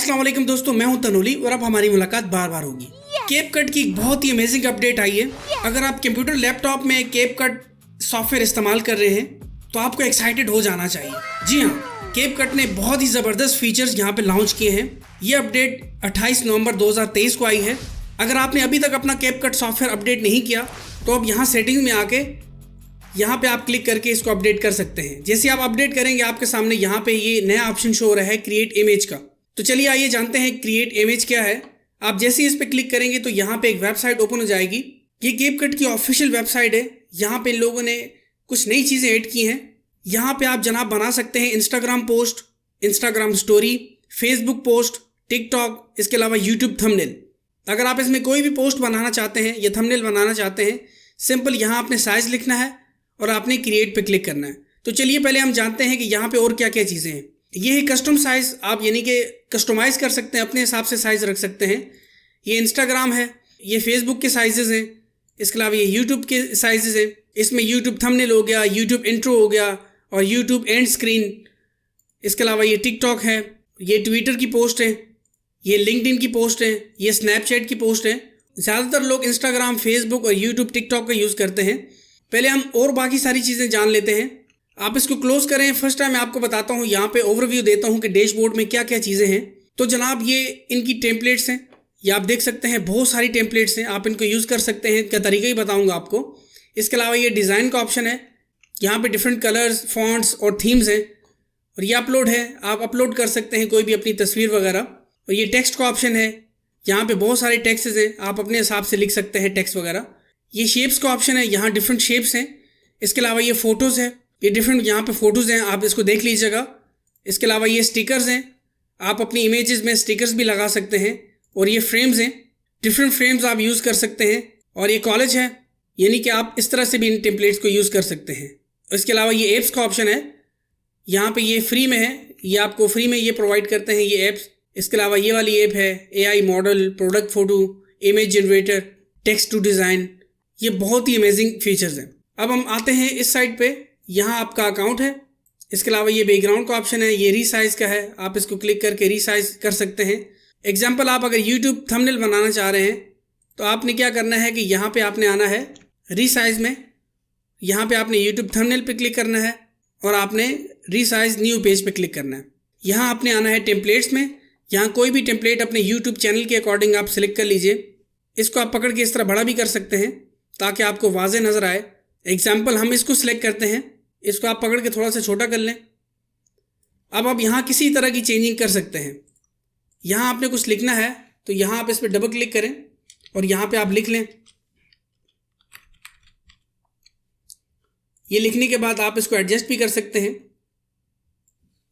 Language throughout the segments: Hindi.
अस्सलाम वालेकुम दोस्तों, मैं हूं तनोली और अब हमारी मुलाकात बार बार होगी। कैपकट की एक बहुत ही अमेजिंग अपडेट आई है। अगर आप कंप्यूटर लैपटॉप में कैपकट सॉफ्टवेयर इस्तेमाल कर रहे हैं तो आपको एक्साइटेड हो जाना चाहिए। जी हाँ, कैपकट ने बहुत ही ज़बरदस्त फीचर्स यहाँ पे लॉन्च किए हैं। ये अपडेट 28 नवंबर 2023 को आई है। अगर आपने अभी तक अपना कैपकट सॉफ्टवेयर अपडेट नहीं किया तो अब यहाँ सेटिंग में आके यहाँ पे आप क्लिक करके इसको अपडेट कर सकते हैं। जैसे आप अपडेट करेंगे आपके सामने यहाँ पे ये नया ऑप्शन शो हो रहा है क्रिएट इमेज का। तो चलिए आइए जानते हैं क्रिएट इमेज क्या है। आप जैसे ही इस पर क्लिक करेंगे तो यहाँ पे एक वेबसाइट ओपन हो जाएगी। ये कैपकट की ऑफिशियल वेबसाइट है। यहाँ पे इन लोगों ने कुछ नई चीज़ें ऐड की हैं। यहाँ पे आप जनाब बना सकते हैं Instagram post, Instagram story, Facebook post, TikTok, इसके अलावा यूट्यूब थंबनेल। अगर आप इसमें कोई भी पोस्ट बनाना चाहते हैं या थंबनेल बनाना चाहते हैं, सिंपल यहाँ आपने साइज़ लिखना है और आपने क्रिएट पे क्लिक करना है। तो चलिए पहले हम जानते हैं कि यहाँ पे और क्या क्या चीज़ें हैं। ये है कस्टम साइज़, आप यानी कि कस्टमाइज़ कर सकते हैं, अपने हिसाब से साइज़ रख सकते हैं। ये इंस्टाग्राम है, ये फेसबुक के साइजेज़ हैं, इसके अलावा ये यूट्यूब के साइजेज़ हैं। इसमें यूट्यूब थंबनेल हो गया, यूट्यूब इंट्रो हो गया और यूट्यूब एंड स्क्रीन। इसके अलावा ये टिकटॉक है, ये ट्विटर की पोस्ट है, ये लिंक्डइन की पोस्ट है, ये स्नैपचैट की पोस्ट है। ज़्यादातर लोग इंस्टाग्राम, फेसबुक और यूट्यूब, टिकटॉक का यूज़ करते हैं। पहले हम और बाकी सारी चीज़ें जान लेते हैं। आप इसको क्लोज करें। फर्स्ट टाइम मैं आपको बताता हूँ, यहाँ पे ओवरव्यू देता हूँ कि डैशबोर्ड में क्या क्या चीज़ें हैं। तो जनाब ये इनकी टेम्पलेट्स हैं, ये आप देख सकते हैं, बहुत सारी टेम्पलेट्स हैं। आप इनको यूज़ कर सकते हैं, क्या तरीका ही बताऊँगा आपको। इसके अलावा ये डिज़ाइन का ऑप्शन है, यहाँ पे डिफरेंट कलर्स, फॉन्ट्स और थीम्स हैं। और ये अपलोड है, आप अपलोड कर सकते हैं कोई भी अपनी तस्वीर वगैरह। और ये टेक्स्ट का ऑप्शन है, यहाँ पे बहुत सारे टेक्स्ट हैं, आप अपने हिसाब से लिख सकते हैं टेक्स्ट वगैरह। ये शेप्स का ऑप्शन है, यहाँ डिफरेंट शेप्स हैं। इसके अलावा ये फ़ोटोज़ है, ये डिफरेंट यहाँ पे फ़ोटोज़ हैं, आप इसको देख लीजिएगा। इसके अलावा ये स्टिकर्स हैं, आप अपनी इमेजेस में स्टिकर्स भी लगा सकते हैं। और ये फ्रेम्स हैं, डिफरेंट फ्रेम्स आप यूज़ कर सकते हैं। और ये कॉलेज है, यानी कि आप इस तरह से भी इन टेम्पलेट्स को यूज़ कर सकते हैं। इसके अलावा ये ऐप्स का ऑप्शन है, यहाँ पे ये फ्री में है, ये आपको फ्री में ये प्रोवाइड करते हैं ये ऐप्स। इसके अलावा ये वाली ऐप है AI model, product photo, image generator, text to design. ये बहुत ही अमेजिंग फीचर्स हैं। अब हम आते हैं इस साइड पे, यहाँ आपका अकाउंट है। इसके अलावा ये बैकग्राउंड का ऑप्शन है, ये रीसाइज़ का है, आप इसको क्लिक करके रीसाइज़ कर सकते हैं। एग्जाम्पल, आप अगर यूट्यूब थंबनेल बनाना चाह रहे हैं तो आपने क्या करना है कि यहाँ पे आपने आना है रीसाइज़ में, यहाँ पे आपने यूट्यूब थंबनेल पे क्लिक करना है और आपने रीसाइज़ न्यू पेज पे क्लिक करना है। यहाँ आपने आना है टेम्पलेट्स में, यहाँ कोई भी टेम्पलेट अपने यूट्यूब चैनल के अकॉर्डिंग आप सिलेक्ट कर लीजिए। इसको आप पकड़ के इस तरह बड़ा भी कर सकते हैं ताकि आपको वाज़ेह नज़र आए। एग्जाम्पल, हम इसको सिलेक्ट करते हैं, इसको आप पकड़ के थोड़ा सा छोटा कर लें। अब आप यहाँ किसी तरह की चेंजिंग कर सकते हैं। यहाँ आपने कुछ लिखना है तो यहाँ आप इस पर डबल क्लिक करें और यहाँ पे आप लिख लें। ये लिखने के बाद आप इसको एडजस्ट भी कर सकते हैं।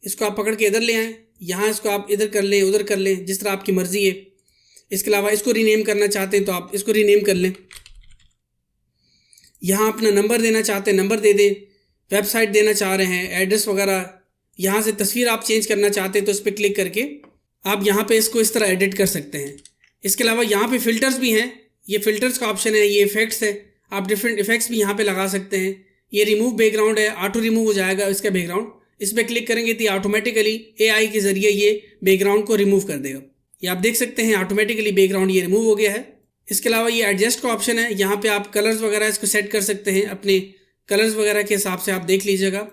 इसको आप पकड़ के इधर ले आएँ, यहाँ इसको आप इधर कर लें, उधर कर लें, जिस तरह आपकी मर्ज़ी है। इसके अलावा इसको रीनेम करना चाहते हैं तो आप इसको रीनेम कर लें। यहाँ अपना नंबर देना चाहते हैं, नंबर दे दें। वेबसाइट देना चाह रहे हैं, एड्रेस वगैरह। यहाँ से तस्वीर आप चेंज करना चाहते हैं तो इस पर क्लिक करके आप यहाँ पे इसको इस तरह एडिट कर सकते हैं। इसके अलावा यहाँ पे फ़िल्टर्स भी हैं, ये फ़िल्टर्स का ऑप्शन है। ये इफ़ेक्ट्स है, आप डिफरेंट इफ़ेक्ट्स भी यहाँ पे लगा सकते हैं। ये रिमूव बैकग्राउंड है, ऑटो रिमूव हो जाएगा इसका बैकग्राउंड। इस पर क्लिक करेंगे तो ऑटोमेटिकली AI के ज़रिए ये बैकग्राउंड को रिमूव कर देगा। ये आप देख सकते हैं ऑटोमेटिकली बैकग्राउंड ये रिमूव हो गया है। इसके अलावा ये एडजस्ट का ऑप्शन है, यहाँ पे आप कलर्स वगैरह इसको सेट कर सकते हैं, अपने कलर्स वगैरह के हिसाब से आप देख लीजिएगा।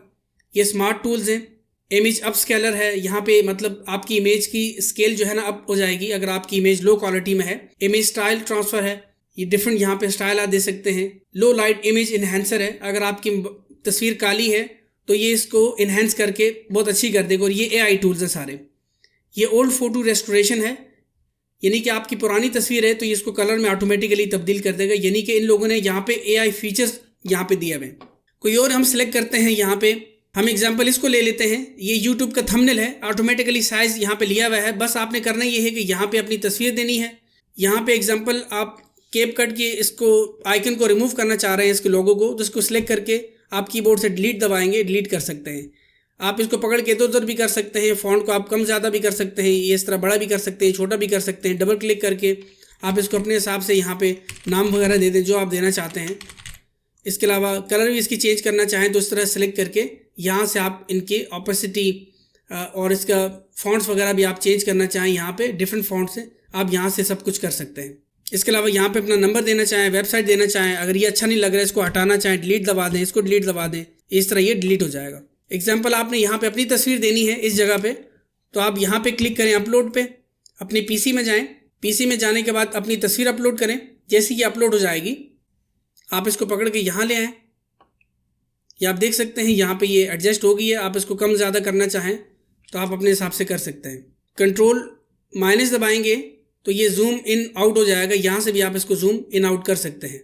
ये स्मार्ट टूल्स हैं। इमेज अप स्केलर है, यहाँ पे मतलब आपकी इमेज की स्केल जो है ना अप हो जाएगी अगर आपकी इमेज लो क्वालिटी में है। इमेज स्टाइल ट्रांसफ़र है, ये डिफरेंट यहाँ पे स्टाइल आप दे सकते हैं। लो लाइट इमेज इन्हेंसर है, अगर आपकी तस्वीर काली है तो ये इसको इन्हेंस करके बहुत अच्छी कर देगा। और ये AI टूल्स हैं सारे। ये ओल्ड फ़ोटो रेस्टोरेशन है, यानी कि आपकी पुरानी तस्वीर है तो ये इसको कलर में ऑटोमेटिकली तब्दील कर देगा। यानी कि इन लोगों ने यहाँ पे AI फीचर्स यहाँ पे दिए हुए हैं। कोई और हम सिलेक्ट करते हैं, यहाँ पे हम एग्जांपल इसको ले लेते हैं। ये यूट्यूब का थंबनेल है, ऑटोमेटिकली साइज़ यहाँ पे लिया हुआ है। बस आपने करना ये है कि यहाँ पे अपनी तस्वीर देनी है। यहाँ पे एग्जांपल आप कैपकट के इसको आइकन को रिमूव करना चाह रहे हैं, इसके लोगो को, तो इसको सिलेक्ट करके आप कीबोर्ड से डिलीट दबाएंगे, डिलीट कर सकते हैं। आप इसको पकड़ के इधर उधर भी कर सकते हैं, फ़ॉन्ट को आप कम ज़्यादा भी कर सकते हैं, ये इस तरह बड़ा भी कर सकते हैं, छोटा भी कर सकते हैं। डबल क्लिक करके आप इसको अपने हिसाब से यहाँ पे नाम वगैरह दे दें जो आप देना चाहते हैं। इसके अलावा कलर भी इसकी चेंज करना चाहें तो इस तरह सेलेक्ट करके यहाँ से आप इनकी ऑपेसिटी, और इसका फॉन्ट्स वगैरह भी आप चेंज करना चाहें, यहाँ पे डिफरेंट फॉन्ट्स हैं, आप यहाँ से सब कुछ कर सकते हैं। इसके अलावा यहाँ पे अपना नंबर देना चाहें, वेबसाइट देना चाहें, अगर ये अच्छा नहीं लग रहा है इसको हटाना चाहें, डिलीट दबा दें, इसको डिलीट दबा दें, इस तरह ये डिलीट हो जाएगा। एग्जाम्पल आपने यहाँ पे अपनी तस्वीर देनी है इस जगह पे, तो आप यहाँ पे क्लिक करें अपलोड पे, अपने पीसी में जाएं, पीसी में जाने के बाद अपनी तस्वीर अपलोड करें। जैसे कि अपलोड हो जाएगी आप इसको पकड़ के यहाँ ले आएँ, ये आप देख सकते हैं यहाँ पे ये एडजस्ट हो गई है। आप इसको कम ज़्यादा करना चाहें तो आप अपने हिसाब से कर सकते हैं। कंट्रोल- दबाएंगे तो ये जूम इन आउट हो जाएगा, यहाँ से भी आप इसको जूम इन आउट कर सकते हैं।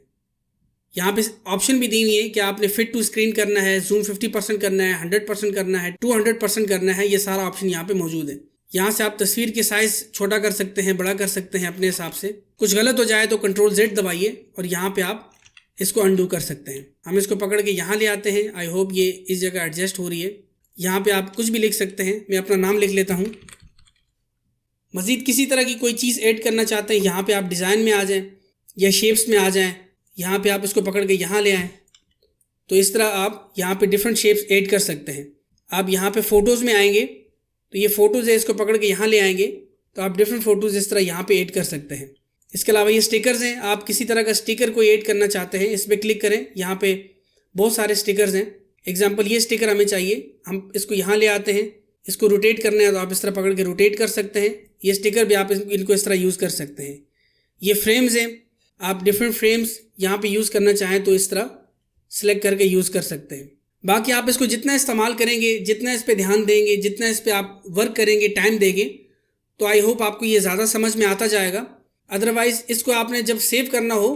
यहाँ पे ऑप्शन भी दी हुई है कि आपने फिट टू स्क्रीन करना है, जूम 50% करना है, 100% करना है, 200% करना है, ये सारा ऑप्शन यहाँ पे मौजूद है। यहाँ से आप तस्वीर के साइज़ छोटा कर सकते हैं, बड़ा कर सकते हैं अपने हिसाब से। कुछ गलत हो जाए तो कंट्रोल-Z दबाइए और यहाँ पे आप इसको अनडू कर सकते हैं। हम इसको पकड़ के यहाँ ले आते हैं। आई होप ये इस जगह एडजस्ट हो रही है। यहाँ पे आप कुछ भी लिख सकते हैं, मैं अपना नाम लिख लेता हूँ। मज़ीद किसी तरह की कोई चीज़ ऐड करना चाहते हैं, यहाँ पे आप डिज़ाइन में आ जाएं या शेप्स में आ जाएं, यहाँ पे आप इसको पकड़ के यहाँ ले आएँ तो इस तरह आप यहाँ पे डिफरेंट शेप्स ऐड कर सकते हैं। आप यहाँ पे फ़ोटोज़ में आएंगे तो ये फ़ोटोज़ है, इसको पकड़ के यहाँ ले आएंगे तो आप डिफरेंट फ़ोटोज़ इस तरह यहाँ पे ऐड कर सकते हैं। इसके अलावा ये स्टिकर्स हैं, आप किसी तरह का स्टिकर को ऐड करना चाहते हैं, इस पर क्लिक करें। यहाँ पे बहुत सारे स्टिकर्स हैं। एग्जांपल ये स्टिकर हमें चाहिए, हम इसको यहाँ ले आते हैं, इसको रोटेट करना है तो आप इस तरह पकड़ के रोटेट कर सकते हैं। ये स्टिकर भी आप इनको इस तरह यूज़ कर सकते हैं। ये फ्रेम्स हैं, आप डिफरेंट फ्रेम्स यहाँ पे यूज़ करना चाहें तो इस तरह सेलेक्ट करके यूज़ कर सकते हैं। बाकी आप इसको जितना इस्तेमाल करेंगे, जितना इस पर ध्यान देंगे, जितना इस पर आप वर्क करेंगे, टाइम देंगे, तो आई होप आपको ये ज़्यादा समझ में आता जाएगा। अदरवाइज़ इसको आपने जब सेव करना हो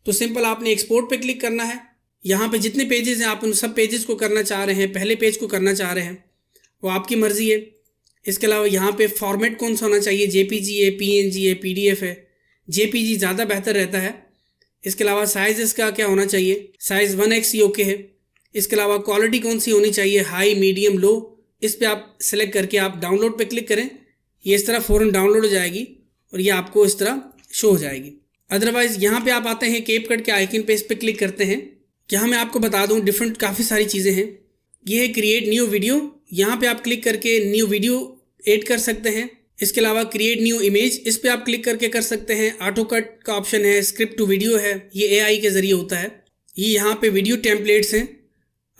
तो सिंपल आपने एक्सपोर्ट पे क्लिक करना है। यहाँ पे जितने पेजेस हैं आप उन सब पेजेस को करना चाह रहे हैं, पहले पेज को करना चाह रहे हैं, वो आपकी मर्ज़ी है। इसके अलावा यहाँ पे फॉर्मेट कौन सा होना चाहिए, JPG है, PNG है, PDF है, JPG ज़्यादा बेहतर रहता है। इसके अलावा साइज़ इसका क्या होना चाहिए, साइज़ 1x ही ओके है। इसके अलावा क्वालिटी कौन सी होनी चाहिए, हाई, मीडियम, लो, इस पर आप सेलेक्ट करके आप डाउनलोड पे क्लिक करें। ये इस तरह फ़ौरन डाउनलोड हो जाएगी और ये आपको इस तरह शो हो जाएगी। अदरवाइज़ यहाँ पे आप आते हैं कैपकट के आइकन पे, इस पर क्लिक करते हैं। यहाँ मैं आपको बता दूँ डिफरेंट काफ़ी सारी चीज़ें हैं। ये है क्रिएट न्यू वीडियो, यहाँ पे आप क्लिक करके न्यू वीडियो ऐड कर सकते हैं। इसके अलावा क्रिएट न्यू इमेज, इस पर आप क्लिक करके कर सकते हैं। ऑटो कट का ऑप्शन है, स्क्रिप्ट टू वीडियो है, ये AI के ज़रिए होता है। ये यहाँ पे वीडियो टेम्पलेट्स हैं,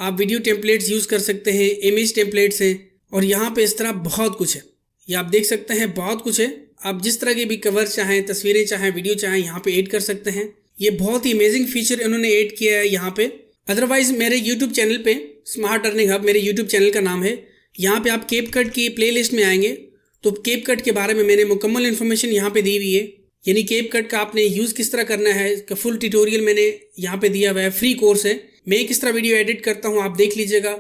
आप वीडियो टेम्पलेट्स यूज़ कर सकते हैं, इमेज टेम्पलेट्स हैं और यहाँ पे इस तरह बहुत कुछ है। ये आप देख सकते हैं बहुत कुछ है। आप जिस तरह के भी कवर चाहें, तस्वीरें चाहें, वीडियो चाहें, यहाँ पे ऐड कर सकते हैं। ये बहुत ही अमेजिंग फीचर इन्होंने ऐड किया है यहाँ पे। अदरवाइज़ मेरे यूट्यूब चैनल पे स्मार्ट अर्निंग हब, मेरे यूट्यूब चैनल का नाम है, यहाँ पे आप कैपकट की प्लेलिस्ट में आएंगे तो कैपकट के बारे में मैंने मुकम्मल इन्फॉर्मेशन यहाँ पे दी हुई है। यानी कैपकट का आपने यूज़ किस तरह करना है, इसका फुल ट्यूटोरियल मैंने यहाँ पे दिया हुआ है, फ्री कोर्स है। मैं किस तरह वीडियो एडिट करता हूँ आप देख लीजिएगा।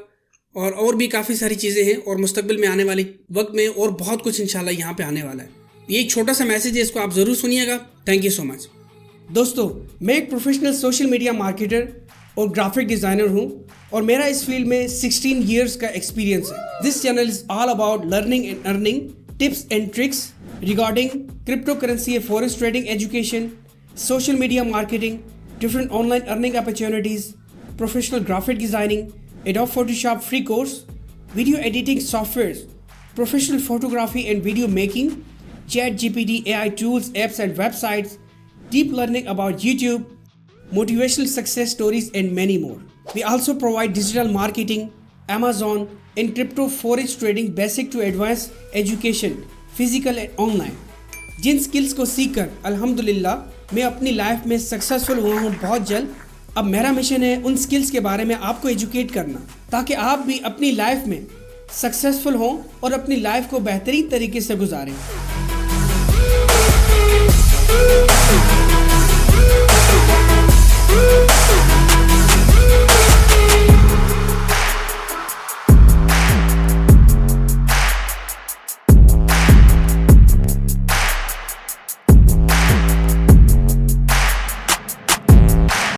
और भी काफ़ी सारी चीज़ें हैं और मुस्तकबिल में आने वाले वक्त में और बहुत कुछ इंशाल्लाह यहाँ पे आने वाला है। ये एक छोटा सा मैसेज है, इसको आप ज़रूर सुनिएगा। Thank you so much. दोस्तों, मैं एक प्रोफेशनल सोशल मीडिया मार्केटर और ग्राफिक डिज़ाइनर हूँ और मेरा इस फील्ड में 16 ईयर्स का एक्सपीरियंस है। This channel is all about learning and earning tips and tricks regarding crypto currency, forex trading education, social media marketing, different online earning opportunities, professional graphic designing, Adobe Photoshop free course, video editing softwares, professional photography and video making, ChatGPT, AI tools, apps and websites, deep learning about YouTube, motivational success stories and many more. We also provide digital marketing, Amazon and crypto forex trading basic to advanced education, physical and online. जिन स्किल्स को सीखकर अल्हम्दुलिल्लाह मैं अपनी लाइफ में सक्सेसफुल हुआ हूँ बहुत जल्द। अब मेरा मिशन है उन स्किल्स के बारे में आपको एजुकेट करना ताकि आप भी अपनी लाइफ में सक्सेसफुल हों और अपनी लाइफ को बेहतरीन तरीके से गुजारें।